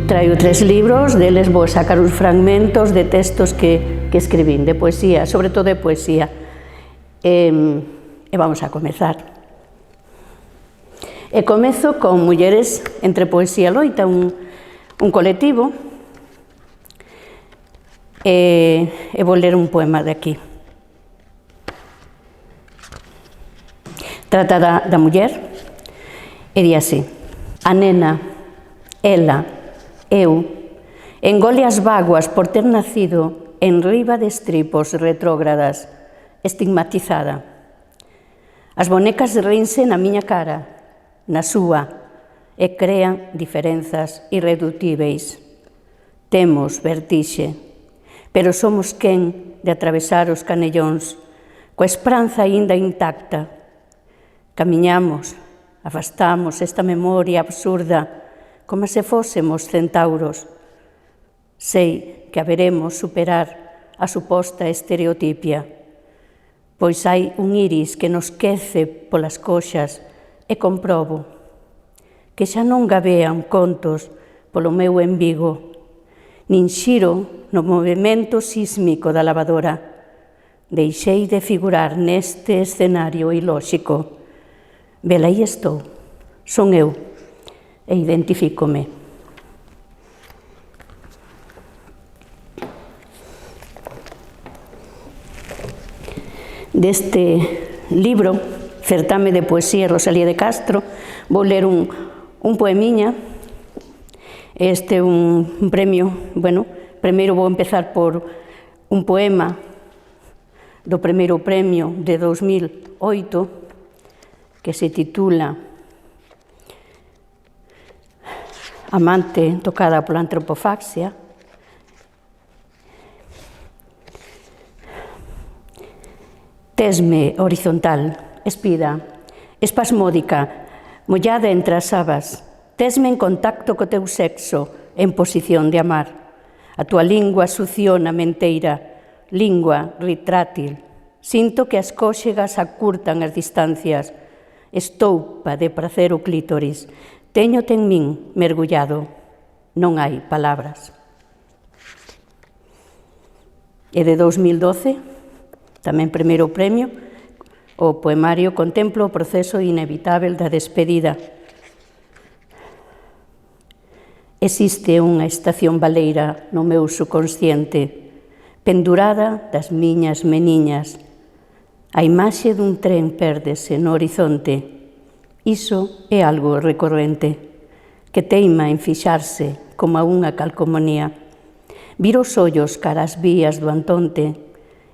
traio 3 libros, deles vou sacar uns fragmentos de textos que escribín, de poesía, sobre todo de poesía. E vamos a comezar. E comezo con Mulleres entre Poesía e Loita, un colectivo, e vou ler un poema de aquí. Trata da muller, e di así: a nena, ela, eu, engole as vaguas por ter nacido en riba de estripos retrógradas, estigmatizada. As bonecas rínse na miña cara, na súa, e crean diferenzas irredutíveis. Temos vertixe, pero somos quen de atravesar os canellóns, coa esperanza aínda intacta. Camiñamos, afastamos esta memoria absurda, como se fósemos centauros. Sei que haberemos superar a suposta estereotipia, pois hai un iris que nos quece polas coxas e comprobo que xa non gabean contos polo meu embigo, nin xiro no movimento sísmico da lavadora. Deixei de figurar neste escenario ilóxico. Vela, aí estou, son eu, e identifícome. Deste libro, Certame de Poesía Rosalía de Castro, vou ler un poemiña. Este é un premio, bueno, primeiro vou empezar por un poema do primeiro premio de 2008, que se titula Amante tocada pola antropofaxia. Tesme horizontal, espida, espasmódica, mollada entre as sabas. Tesme en contacto co teu sexo, en posición de amar. A túa lingua succiona menteira, lingua retrátil. Sinto que as cóxegas acurtan as distancias. Estoupa de prazer o clítoris. Téñote en min mergullado. Non hai palabras. E de 2012, tamén primeiro premio, o poemario Contemplo o proceso inevitável da despedida. Existe unha estación baleira no meu subconsciente, pendurada das miñas meniñas. A imaxe dun tren pérdese no horizonte. Iso é algo recorrente, que teima en fixarse como a unha calcomanía. Viro os ollos cara as vías do Antonte,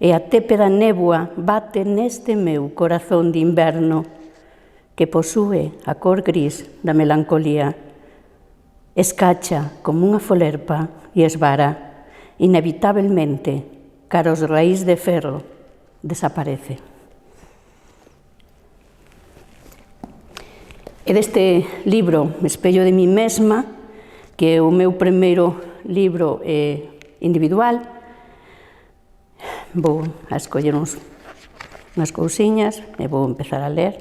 e a tépeda néboa bate neste meu corazón de inverno, que posúe a cor gris da melancolía. Escacha como unha folerpa e esvara, inevitablemente, cara aos raíz de ferro, desaparece. E deste libro, Espello de mí mesma, que é o meu primeiro libro individual, vou a escoller unhas cousiñas e vou empezar a ler.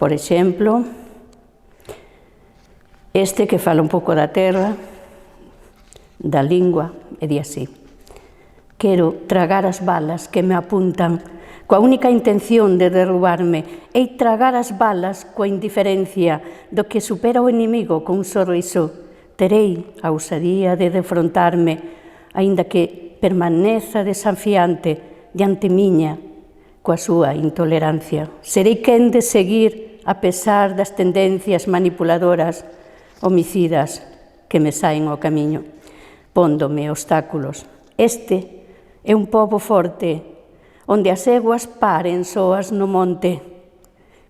Por exemplo, este que fala un pouco da terra, da lingua, e di así: quero tragar as balas que me apuntan coa única intención de derrubarme, e tragar as balas coa indiferencia do que supera o inimigo con un sorriso. Terei a ousadía de defrontarme, aínda que permaneza desafiante diante miña coa súa intolerancia. Serei quen de seguir a pesar das tendencias manipuladoras, homicidas que me saen ao camiño, póndome obstáculos. Este é un pobo forte, onde as eguas paren soas no monte.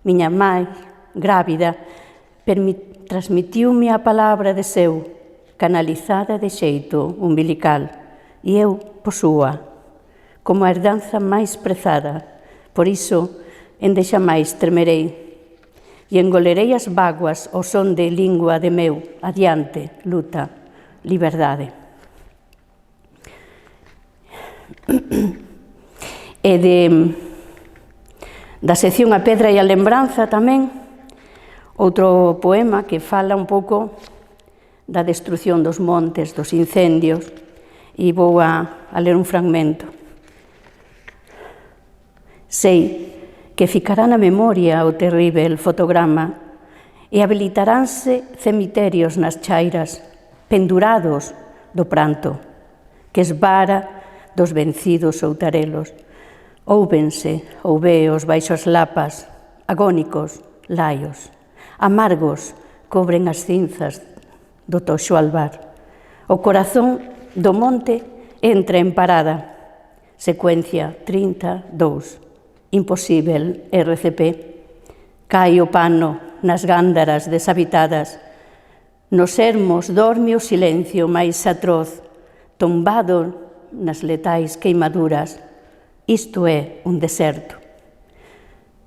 Miña mãe, grávida, transmitiume a palabra de seu, canalizada de xeito umbilical, e eu posúa, como a herdanza máis prezada. Por iso, endexamais tremerei, e engolerei as vaguas ao son de lingua de meu, adiante, luta, liberdade. E da sección A pedra e a lembranza tamén, outro poema que fala un pouco da destrución dos montes, dos incendios, e vou a ler un fragmento. Sei que ficará na memoria o terrível fotograma e habilitaránse cemiterios nas chairas, pendurados do pranto, que esvara dos vencidos outarelos. Ouveos baixo as lapas, agónicos, laios, amargos, cobren as cinzas do toxo albar. O corazón do monte entra en parada. Secuencia 32. Imposível RCP. Cai o pano nas gándaras deshabitadas. Nos ermos dorme o silencio máis atroz, tombado nas letais queimaduras. Isto é un deserto.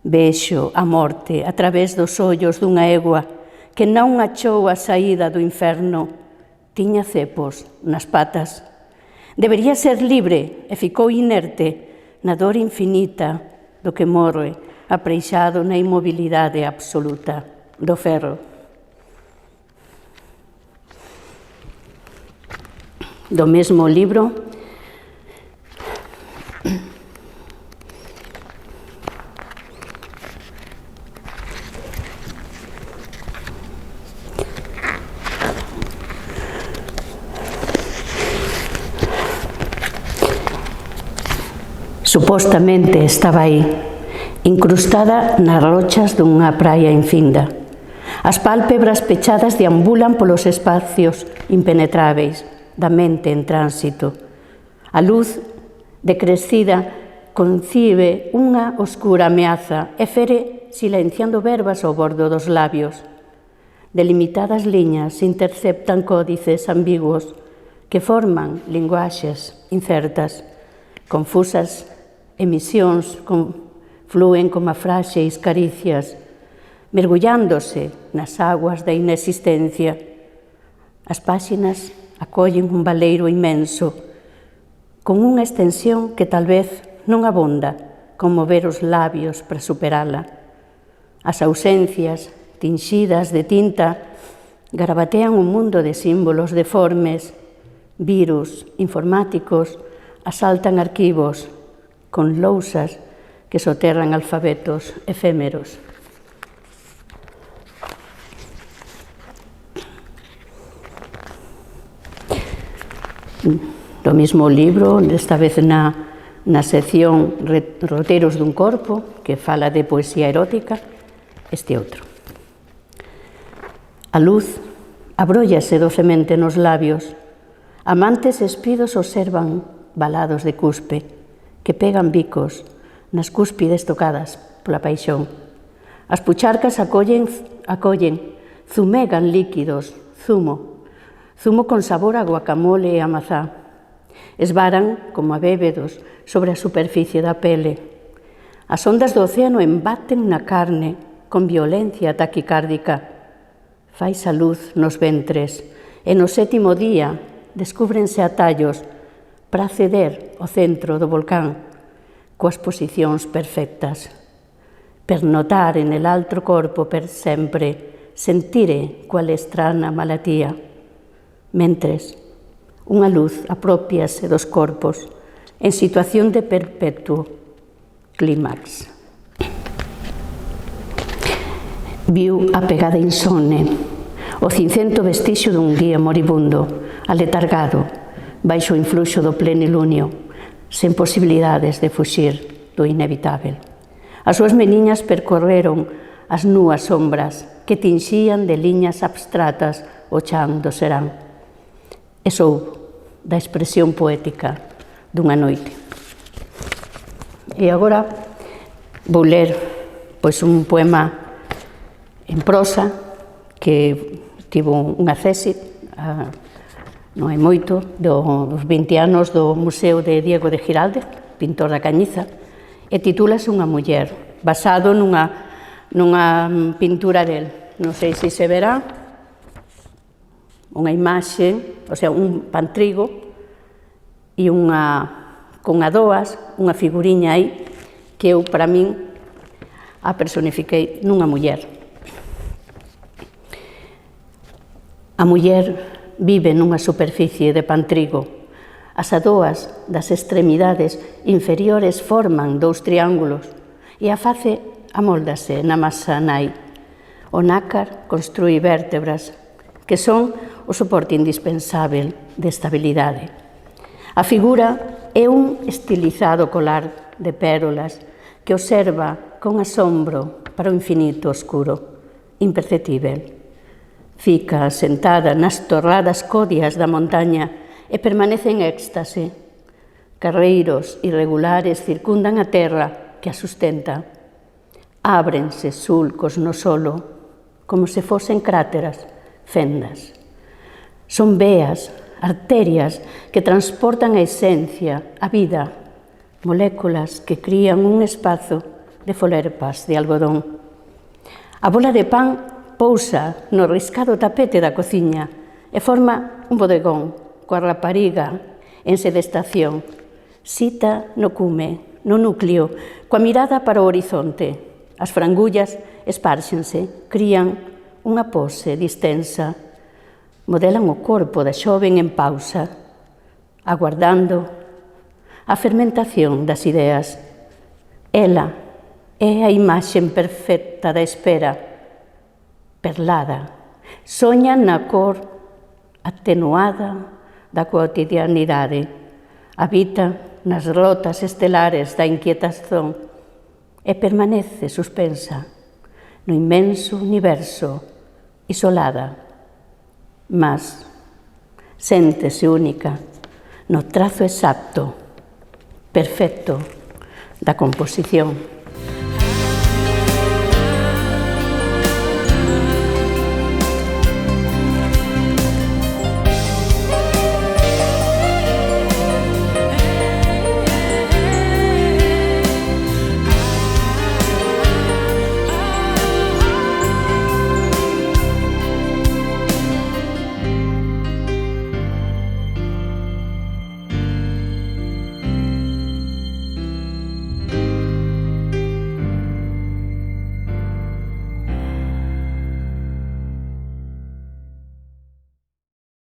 Vexo a morte a través dos ollos dunha egua que non achou a saída do inferno. Tiña cepos nas patas. Debería ser libre e ficou inerte na dor infinita do que morre apreixado na inmobilidade absoluta do ferro. Do mesmo libro, supostamente estaba aí, incrustada nas rochas dunha praia infinda. As pálpebras pechadas deambulan polos espacios impenetráveis da mente en tránsito. A luz decrecida concibe unha oscura ameaza e fere silenciando verbas ao bordo dos labios. Delimitadas liñas interceptan códices ambiguos que forman linguaxes incertas, confusas emisións flúen como fráxeis caricias, mergullándose nas aguas da inexistencia. As páxinas acollen un valeiro inmenso, con unha extensión que tal vez non abonda con mover os labios para superala. As ausencias, tinxidas de tinta, garabatean un mundo de símbolos deformes. Virus informáticos asaltan arquivos con lousas que soterran alfabetos efémeros. Do mismo libro, desta vez na sección Roteiros dun corpo, que fala de poesía erótica, este outro. A luz abróllase docemente nos labios. Amantes espidos observan balados de cuspe que pegan bicos nas cúspides tocadas pola paixón. As pucharcas acollen, zumegan líquidos, zumo con sabor a guacamole e a mazá. Esvaran como a bébedos sobre a superficie da pele. As ondas do océano embaten na carne con violencia taquicárdica. Faise a luz nos ventres e no sétimo día descúbrense atallos para acceder ao centro do volcán coas posicións perfectas. Pernotar en el altro corpo per sempre, sentire cual estrana malatía. Mentres, unha luz apropiase dos corpos en situación de perpetuo clímax. Viu a pegada insone, o cincento vestixo dun día moribundo, aletargado, baixo o influxo do plenilunio, sen posibilidades de fuxir do inevitável. As súas meniñas percorreron as núas sombras que tinxían de liñas abstratas o chan do serán. E soubo da expresión poética dunha noite. E agora vou ler un poema en prosa que tivo unha cese non hai moito, dos 20 anos do Museo de Diego de Giraldez, pintor da Cañiza, e titúlase Unha muller, basado nunha pintura del. Non sei se se verá, unha imaxe, o sea, un pantrigo e con adoas, unha figuriña aí, que eu, para min, a personifiquei nunha muller. A muller vive nunha superficie de pantrigo. As adoas das extremidades inferiores forman 2 triángulos e a face amóldase na masa nai. O nácar construí vértebras que son o soporte indispensável de estabilidade. A figura é un estilizado colar de pérolas que observa con asombro para o infinito oscuro, imperceptível. Fica sentada nas torradas codias da montaña e permanece en éxtase. Carreiros irregulares circundan a terra que a sustenta. Ábrense sulcos no solo, como se fosen cráteras, fendas. Son veas, arterias que transportan a esencia, a vida, moléculas que crían un espazo de folerpas de algodón. A bola de pan pousa no riscado tapete da cociña e forma un bodegón coa rapariga en sedestación. Sita no cume, no núcleo, coa mirada para o horizonte. As frangullas espárxense, crían unha pose distensa, modelan o corpo da xoven en pausa, aguardando a fermentación das ideas. Ela é a imaxe perfecta da espera, perlada, soña na cor atenuada da cotidianidade, habita nas rotas estelares da inquietación e permanece suspensa no inmenso universo, isolada, mas séntese única no trazo exacto, perfecto da composición.